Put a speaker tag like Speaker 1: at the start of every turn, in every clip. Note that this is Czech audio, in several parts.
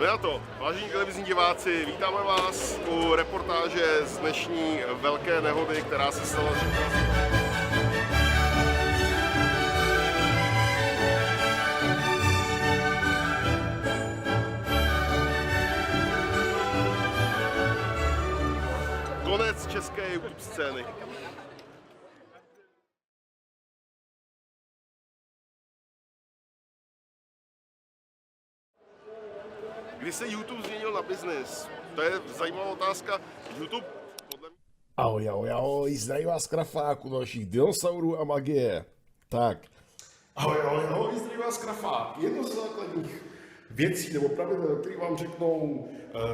Speaker 1: Jde na to. Vážení televizní diváci, vítáme vás u reportáže z dnešní velké nehody, která se stala. Konec české YouTube scény. Kdy se YouTube změnil na biznis? To je zajímavá otázka. YouTube podle mě...
Speaker 2: Ahoj, zdraví vás Krafák u dalších dinosaurů a magie. Tak. Ahoj, zdraví vás Krafák. Jedno z základních věcí nebo pravidel, které vám řeknou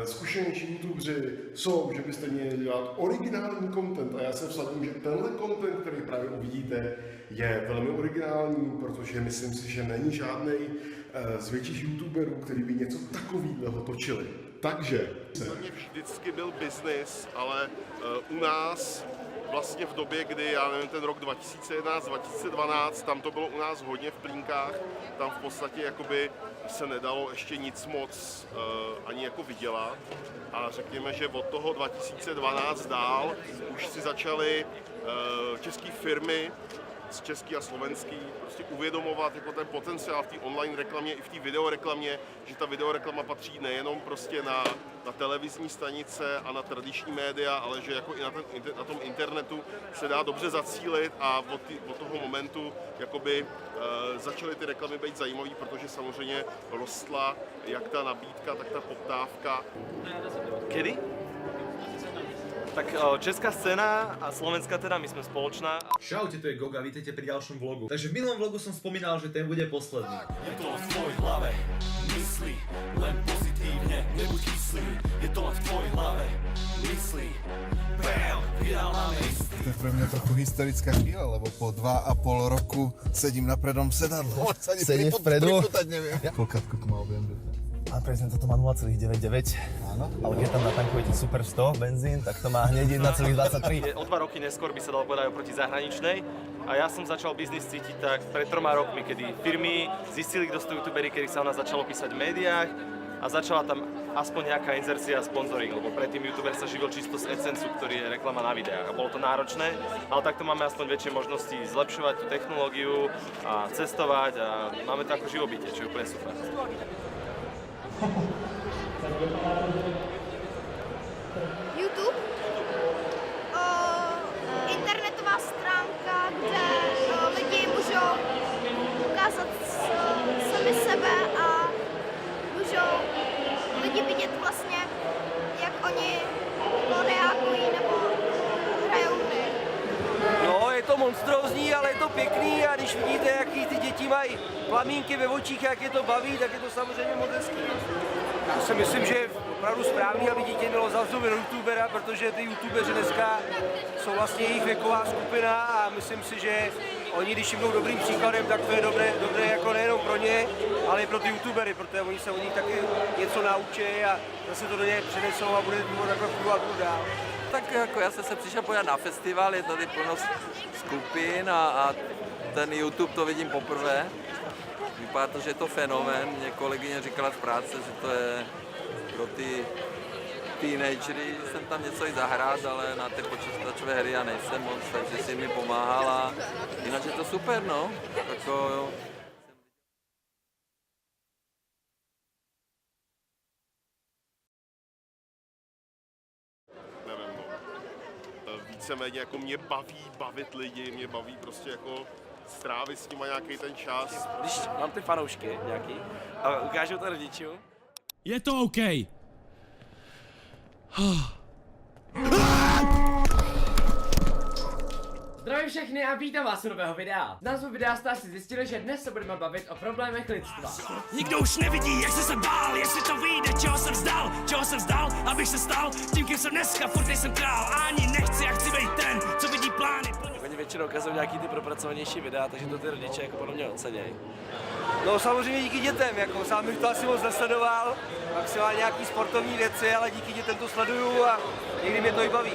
Speaker 2: zkušenější YouTubeři, jsou, že byste měli dělat originální content. A já se vsadím, že tenhle content, který právě uvidíte, je velmi originální, protože myslím si, že není žádnej z větších YouTuberů, který by něco takového točili. Takže...
Speaker 1: To mě vždycky byl biznis, ale u nás vlastně v době, kdy, já nevím, ten rok 2011, 2012, tam to bylo u nás hodně v plínkách, tam v podstatě jakoby se nedalo ještě nic moc ani jako vydělat. A řekněme, že od toho 2012 dál už si začaly české firmy, z český a slovenský, prostě uvědomovat jako ten potenciál v té online reklamě i v té videoreklamě, že ta videoreklama patří nejenom prostě na televizní stanice a na tradiční média, ale že jako i na tom internetu se dá dobře zacílit a od toho momentu jakoby začaly ty reklamy být zajímavé, protože samozřejmě rostla jak ta nabídka, tak ta poptávka.
Speaker 3: Kedy? Tak česká scéna a slovenská teda, my sme spoločná.
Speaker 4: Čaute, to je Goga, vítejte pri ďalšom vlogu. Takže v minulom vlogu som spomínal, že ten bude posledný.
Speaker 5: Je to len v tvojej hlave, myslí len pozitívne, nebuď kyslý. Je to len v tvojej hlave, myslí, bam, vydala myslí.
Speaker 6: To je pre mňa trochu historická chvíľa, lebo po 2,5 roku sedím na predom sedadle.
Speaker 7: Sedím vpredu?
Speaker 6: Priputať neviem. Koľkátko to má objem?
Speaker 7: A prezident toto má 0,99.
Speaker 6: Áno.
Speaker 7: Ale keď tam natankujete Super 100 benzín, tak to má hneď 1,23.
Speaker 3: O 2 roky neskôr by sa dalo povedať oproti zahraničnej. A ja som začal biznis cítiť tak pred 3 rokmi, kedy firmy zistili, kto sú youtuberi, kedy sa o nás začalo písať v médiách a začala tam aspoň nejaká inzercia a sponzoring, lebo predtým youtuber sa živil čisto z AdSense, ktorý je reklama na videách a bolo to náročné, ale takto máme aspoň väčšie možnosti zlepšovať tú technológiu a cestovať a máme to ako živobytie, čo je úplne super.
Speaker 8: YouTube, internetová stránka, kde lidi můžou ukázat sami sebe a můžou lidi vidět vlastně, jak oni reagují nebo hrajou hry.
Speaker 9: No, je to monstrózní, ale je to pěkný a když vidíte, jaký ty děti mají plamínky ve očích, jak je to baví, tak je to samozřejmě moc hezký. Já si myslím, že je opravdu správný, aby dítě mělo za vzor youtubera, protože ty youtubeři dneska jsou vlastně jejich věková skupina a myslím si, že oni, když jim jdou dobrým příkladem, tak to je dobré jako nejenom pro ně, ale i pro ty youtubery, protože oni se od nich taky něco naučí a zase to do něj přenesou a bude to takhle fungovat dál.
Speaker 10: Tak jako já jsem se přišel podívat na festival, je tady plno skupin a ten YouTube to vidím poprvé. Vypadá to, že je to fenomén. Mě kolegyně říkala z práce, že to je pro ty teenagery, že jsem tam něco i zahrát, ale na ty počítačové hry já nejsem moc, takže si mi pomáhala. Jinak je to super, no. Jako,
Speaker 1: Víceméně jako mě baví bavit lidi, mě baví prostě jako strávit s nima nějaký ten čas.
Speaker 9: Když mám ty fanoušky nějaký a ukážu to rodičům.
Speaker 5: Je to OK.
Speaker 11: Zdravím všechny a vítám vás u nového videa. Z názvu videa jste asi zjistili, že dnes se budeme bavit o problémech lidstva.
Speaker 5: Nikdo už nevidí, jak jsem se bál, jestli to vyjde, čeho jsem vzdal, abych se stal tím, kým jsem dneska, furt nejsem král, ani nechci, já chci být ten, co vidí plány.
Speaker 9: Oni většinou ukazují nějaký ty propracovanější videa, takže to ty rodiče jako podle mě ocenějí. No samozřejmě díky dětem, jako sám bych to asi moc nesledoval, maximálně nějaký sportovní věci, ale díky dětem to sleduju a někdy mě to i baví.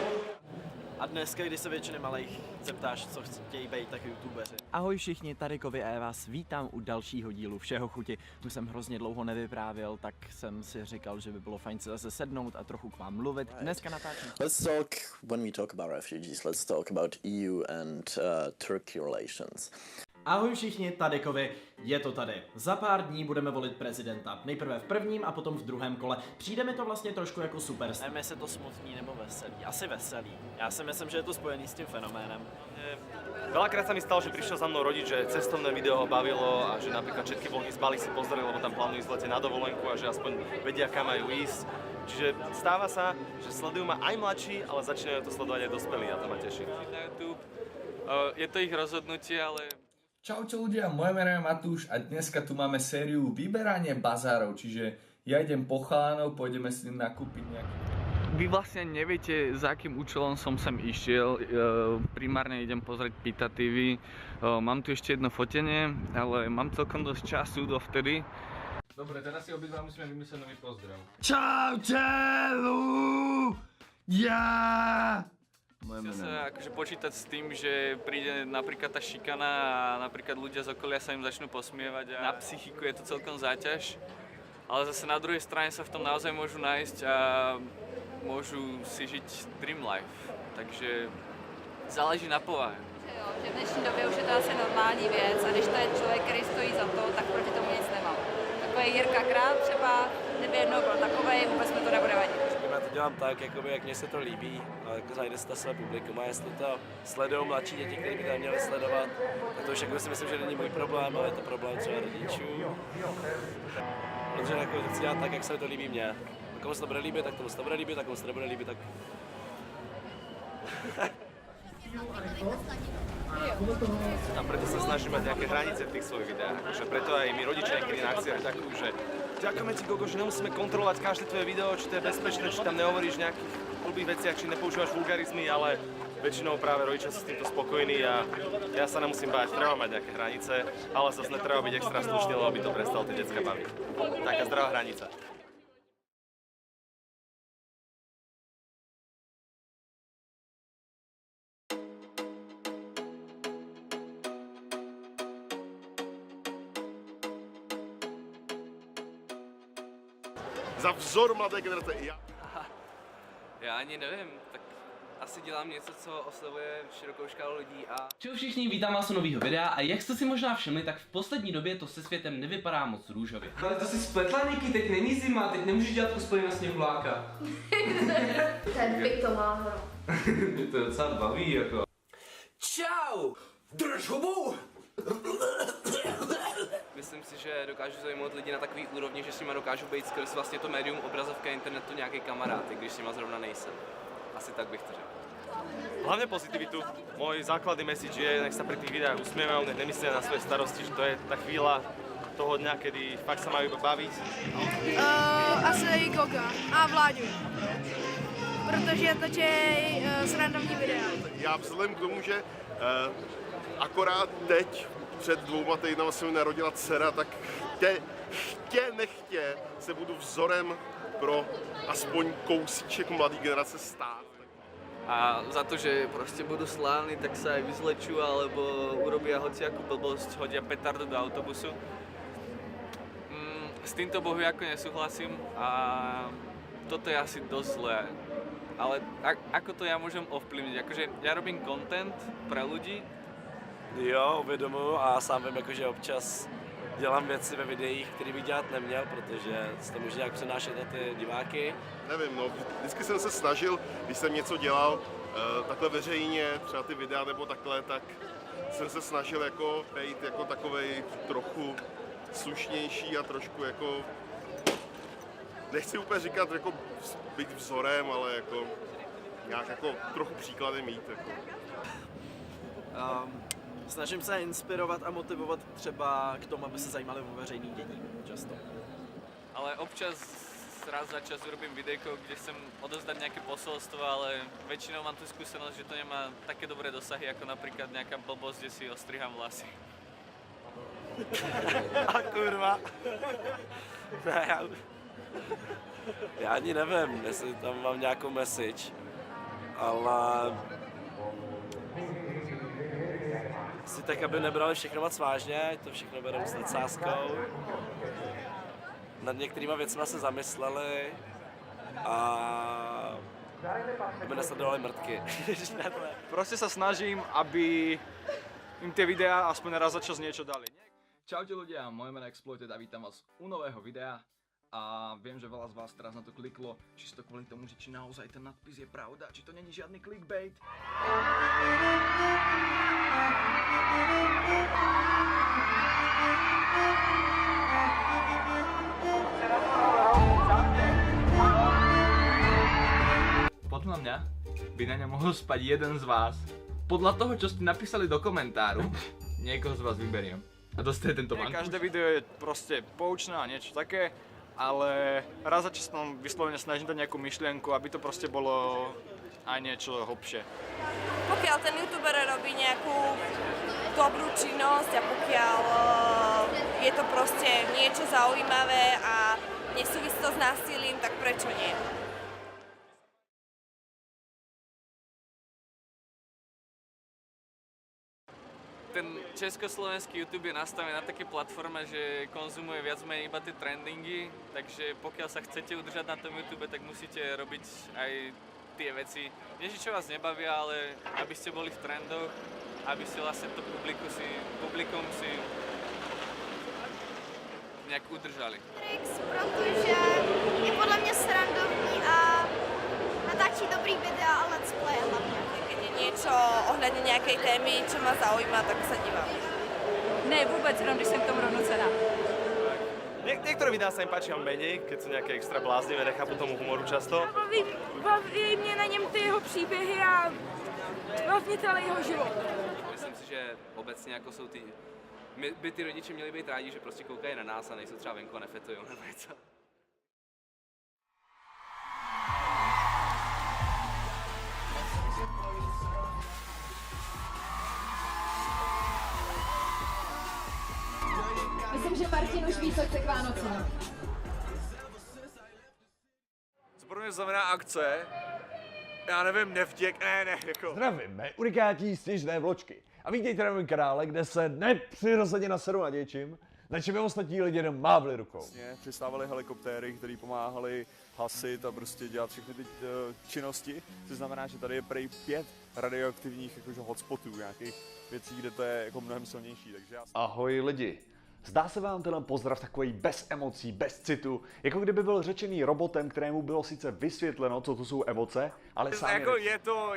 Speaker 12: A dneska, když se většiny malých zeptáš, co chtějí být, tak youtubeři.
Speaker 13: Ahoj všichni, tady Kovy a já vás vítám u dalšího dílu Všeho chuti. Už jsem hrozně dlouho nevyprávěl, tak jsem si říkal, že by bylo fajn se zase sednout a trochu k vám mluvit. Dneska natáčím.
Speaker 14: Let's talk, when we talk about refugees, let's talk about EU and Turkey relations.
Speaker 12: Ahoj všichni, tady Kovy, je to tady. Za pár dní budeme volit prezidenta. Nejprve v prvním a potom v druhém kole. Přijde mi to vlastně trošku jako super. Nevím, jestli je to smutný nebo veselý. Asi veselý. Já si myslím, že je to spojený s tím fenoménem.
Speaker 3: Veľakrát sa mi stalo, že prišiel za mnou rodič, že cestovné video ho bavilo a že napríklad všetky vlny z Bali si pozreli, lebo tam plánujú ísť v lete na dovolenku a že aspoň vedia, kam majú ísť. Čiže stáva sa, že sledujú ma aj mladší, ale začínajú to sledovať aj dospelí a to ma teší.
Speaker 15: Na YouTube je to ich rozhodnutie, ale...
Speaker 16: Čaute ľudia, moje meno je Matúš a dneska tu máme sériu vyberanie bazárov, čiže ja idem po chalánov, pôjdeme si nakúpiť nejaký...
Speaker 15: Vy vlastne neviete, za akým účelom som sem išiel, primárne idem pozrieť Pita TV, mám tu ešte jedno fotenie, ale mám celkom dosť času dovtedy.
Speaker 16: Dobre, teraz si obidva musíme vymyslieť nový pozdrav.
Speaker 9: Čaute, ľudia!
Speaker 15: Musím sa akože počítať s tým, že príde napríklad tá šikana a napríklad ľudia z okolia sa im začnú posmievať a na psychiku je to celkom záťaž. Ale zase na druhej strane sa v tom naozaj môžu nájsť a môžu si žiť dream life. Takže záleží na povahe.
Speaker 17: Že v dnešní době už je to asi normální věc a když to je člověk, který stojí za to, tak proti tomu nic nemám. Takový Jirka Král třeba, kdyby jednou byl takovej, vůbec mi to nebude vadit.
Speaker 18: Já to dělám tak, jakoby, jak mně se to líbí, a jako zajde se ta své publikum a jestli to sledují mladší děti, kteří by to neměli sledovat, tak to už jako si myslím, že není můj problém, ale je to problém třeba rodičů. Protože jako chci dělat tak, jak se to líbí mně. A komu se to bude líbit, tak tomu se to bude líbit, a komu se to nebude líbit, tak...
Speaker 3: A preto sa snažím mať nejaké hranice v tých svojich videách. Takže preto aj my rodičia niekedy na akciách ďakujú, že ďakujeme ti, Gogo, že nemusíme kontrolovať každé tvoje video, či to je bezpečné, či tam nehovoríš nejakých blbých veciach, či nepoužívaš vulgarizmy, ale väčšinou práve rodičia sú s týmto spokojní a ja sa nemusím báť, treba mať nejaké hranice, ale zase netreba byť extra slušný, lebo by to prestalo tie decka baviť. Taká zdravá hranica.
Speaker 1: Za vzor mladé generace.
Speaker 15: Já ani nevím, tak asi dělám něco, co oslovuje širokou škálu lidí a...
Speaker 12: Čau všichni, vítám vás u nového videa a jak jste si možná všimli, tak v poslední době to se světem nevypadá moc růžově.
Speaker 9: Ale to si spletla, Niky, teď není zima, teď nemůžeš dělat cosplay na sněhuláka.
Speaker 8: Ten Pik to má, hro.
Speaker 9: Mě to docela baví, jako. Čau! Drž hubu!
Speaker 15: Myslím si, že dokážu zajmout lidi na takový úrovni, že s nima dokážu být skrz vlastně to médium obrazovka internetu nějaký kamarád, i když s nima zrovna nejsem. Asi tak bych to řekl.
Speaker 3: Hlavne pozitivitu. Môj základný message je, nech sa pri tých videách usmievajú, nech nemyslia na svoje starosti, že to je tá chvíľa toho dňa, kedy fakt sa majú iba baviť.
Speaker 8: Asi Goga a Vláďu. Protože točí srandovní videa.
Speaker 1: Já vzhledem k tomu, že akorát teď před 2 týdnama se mi narodila dcera, tak chtě nechtě se budu vzorem pro aspoň kousíček mladý generace stát.
Speaker 15: A za to, že prostě budu slávny, tak sa aj vyzleču, alebo urobia hociakú blbosť, hodia petardu do autobusu. S týmto bohužiaľ nesúhlasím a toto je asi dosť zlé. Ale ako to ja môžem ovplyvniť? Akože ja robím content pre ľudí.
Speaker 18: Jo, uvědomuji a sám vím, jakože občas dělám věci ve videích, které bych dělat neměl, protože se to může nějak přenášet na ty diváky.
Speaker 1: Nevím, no, vždycky jsem se snažil, když jsem něco dělal takhle veřejně, třeba ty videa nebo takhle, tak jsem se snažil jako být jako takovej trochu slušnější a trošku jako, nechci úplně říkat jako být vzorem, ale jako nějak jako trochu příklady mít. Jako.
Speaker 12: Snažím se inspirovat a motivovat třeba k tomu, aby se zajímali o veřejný dění často.
Speaker 15: Ale občas raz za čas urobím videjko, kde chcem odozdať nejaké posolstvo, ale väčšinou mám tú skúsenosť, že to nemá také dobré dosahy, ako napríklad nejaká blbosť, kde si ostrihám vlasy.
Speaker 18: A kurva. Já ani nevím, jestli tam mám nějakou message, ale si tak, aby nebrali všechno moc vážně, to všechno berou s nadsázkou. Nad některýma věcma se zamysleli a aby nesledovali mrtky.
Speaker 15: Proste sa snažím, aby im tie videá aspoň raz za čas niečo dali.
Speaker 19: Čaute ľudia, moje meno je Exploited a vítam vás u nového videa. A viem, že veľa z vás teraz na to kliklo, čisto kvôli tomu, že či naozaj ten nadpis je pravda, či to není žiadny clickbait. Podľa mňa by na ňa mohol spať jeden z vás. Podľa toho, čo ste napísali do komentáru, niekoho z vás vyberiem a dostane tento vankúš.
Speaker 15: Každé video je proste poučné a niečo také, ale raz za čas tam vyslovene snažím dať nejakú myšlienku, aby to proste bolo aj niečo hlbšie.
Speaker 17: Pokiaľ ten youtuber robí nejakú dobrú činnosť a pokiaľ je to proste niečo zaujímavé a nesúvisí to s násilím, tak prečo nie?
Speaker 15: Ten československý YouTube je nastavený na také platforme, že konzumuje viac menej iba tie trendingy, takže pokiaľ sa chcete udržať na tom YouTube, tak musíte robiť aj tie veci. Nie, čo vás nebavia, ale aby ste boli v trendoch, aby ste vlastne to publikum si nejak udržali.
Speaker 8: Protože je podle mě srandovní a natáčí dobrý videa a let's play hlavně.
Speaker 17: Keď je niečo ohľadne nejakej témy, čo ma zaujíma, tak sa dívam. Ne, vôbec, jenom když som k tomu rovnocená.
Speaker 3: Niektoré videá sa im páčia menej, keď sú nejaké extra bláznivé, nechápu tomu humoru často.
Speaker 8: Baví mě na něm ty jeho příběhy a vlastně celý jeho život.
Speaker 20: Myslím si, že obecně jako jsou ty, by ty rodiče měli být rádi, že prostě koukají na nás a nejsou třeba venku a nefetujou nebo něco.
Speaker 21: Myslím, že Martin už ví, co chce k Vánocům.
Speaker 15: Co pro mě znamená akce? Já nevím, nevděk, ne, jako...
Speaker 22: Zdravím, mé unikátní sněžné vločky. A vítejte na mém kanále, kde se nepřirozeně naseru nad něčím, na čem ostatní lidi jenom mávli rukou.
Speaker 23: Přistávaly helikoptéry, které pomáhaly hasit a prostě dělat všechny ty činnosti, což znamená, že tady je prej 5 radioaktivních jakože hotspotů, nějakých věcí, kde to je jako mnohem silnější, takže já...
Speaker 22: Ahoj lidi. Zdá se vám tenhle pozdrav takový bez emocí, bez citu, jako kdyby byl řečený robotem, kterému bylo sice vysvětleno, co to jsou emoce, ale sám
Speaker 23: jako je to,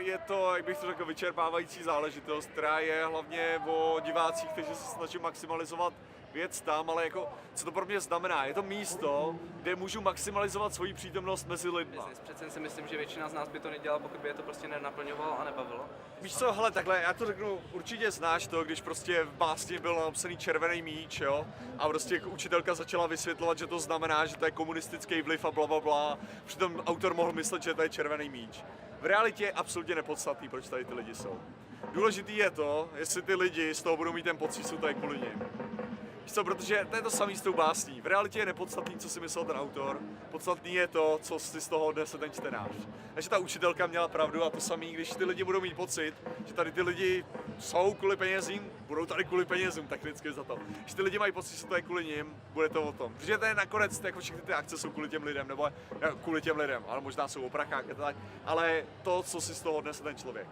Speaker 23: jak bych to řekl, vyčerpávající záležitost, která je hlavně o divácích, takže se snažím maximalizovat věc tam, ale jako, co to pro mě znamená? Je to místo, kde můžu maximalizovat svoji přítomnost mezi lidmi.
Speaker 20: Přece si myslím, že většina z nás by to nedělala, pokud by je to prostě nenaplňovalo a nebavilo.
Speaker 23: Víš co, hele, takhle, já to řeknu, určitě znáš to, když prostě v básni byl napsaný červený míč, jo, a prostě učitelka začala vysvětlovat, že to znamená, že to je komunistický vliv a blablabla, přitom autor mohl myslet, že to je červený míč. V realitě je absolutně nepodstatný, proč tady ty lidi jsou. Důležitý je to, jestli ty lidi z toho budou mít ten pocit, jsou tady kvůli nim. Víš co, protože to je to samý s tou básní. V realitě je nepodstatný, co si myslel ten autor, podstatný je to, co si z toho odnese ten čtenář. Takže ta učitelka měla pravdu a to samý, když ty lidi budou mít pocit, že tady ty lidi jsou kvůli penězím, budou tady kvůli penězům, tak vždycky za to. Když ty lidi mají pocit, že to je kvůli nim, bude to o tom. Protože to je nakonec, jako všechny ty akce jsou kvůli těm lidem, nebo kvůli těm lidem, ale možná jsou o prachách a tak, ale to, co si z toho odnese ten člověk.